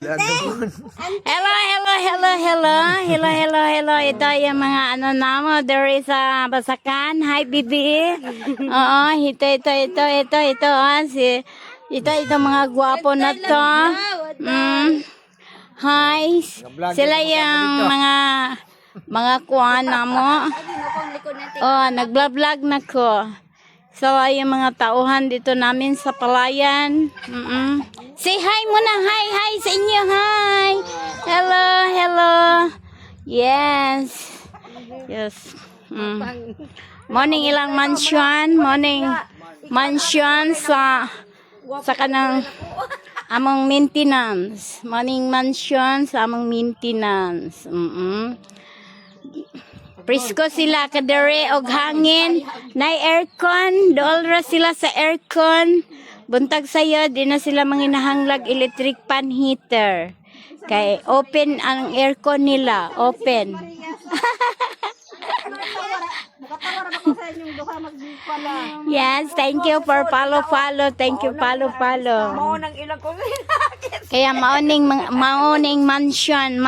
Hello. Ito yung mga ano namo. There is a Basakan. Hi, Bibi. Oo, ito. Ito mga gwapo na to. Hi. Sila yung mga kuha na mo. Oh, nagblog na ko. So, yung mga tauhan dito namin sa Palayan. Say hi muna. Hi sa inyo. Hi. Hello. Yes. Morning ilang mansion sa kanang among maintenance. Morning mansion sa among maintenance. Presko sila kadere og hangin. Nay aircon, dool ra sila sa aircon. Buntag sayo, di na sila manginahanglag electric fan heater. Kay open ang aircon nila, open. Yes, thank you for follow. Thank you follow. Kaya maoning mansion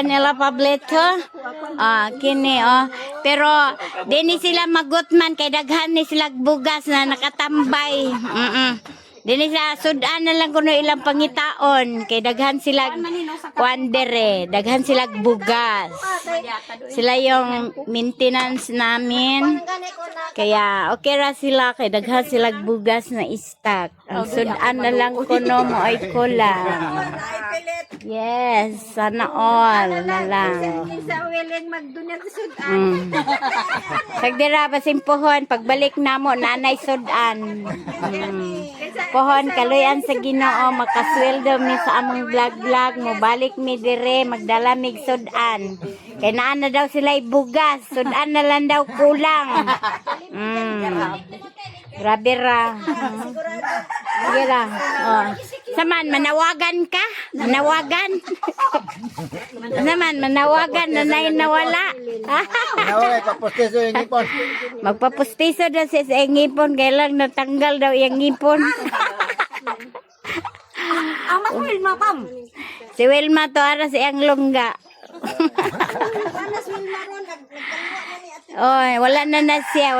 nila Pableto. Kini pero dini sila magutman kay daghan ni sila bugas na nakatambay. Dini sa sudan na lang kuno ilang pangitaon kay daghan sila kwandere, daghan sila bugas. Sila yung maintenance namin. Kaya okay ra sila kay daghan sila bugas na stock. Ang sudan na lang kuno mo ay kulang. Yes, sana all na lang. Sagdira pasimpuhon pagbalik namo nanay sudan. Pohon kaluyan sa Ginoo makasweldo mi sa among vlog mo balik mi dire magdala mig sudan. Kay naa na daw sila bugas, sudan na lang daw kulang. Grabe ra. Sige ra. Saman manawagan ka? Manawagan na nawala. Papustiso yung ngipon. Magpapustiso daw sa ngipon kailang natanggal daw yung ngipon. Amat Wilma, pam. Si Wilma to ara sa iyang lungga. Oy, wala na na siya.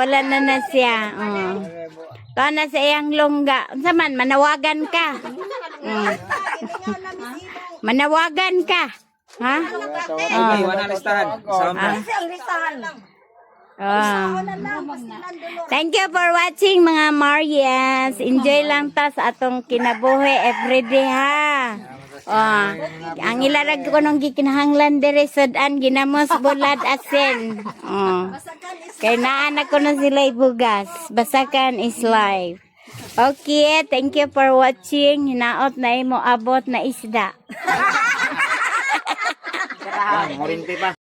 To na sa iyang lungga. Unsa man manawagan ka? Manawagan ka. Ha? Thank you for watching mga Marias. Enjoy lang ta sa atong kinabuhi everyday ha. Ang ilarag ko nung gikinahanglan dire sudan ginamos bulad asin. Kay naanak ko na sila bugas. Basakan is life. Okay, thank you for watching. Hinaot na imo abot na isda.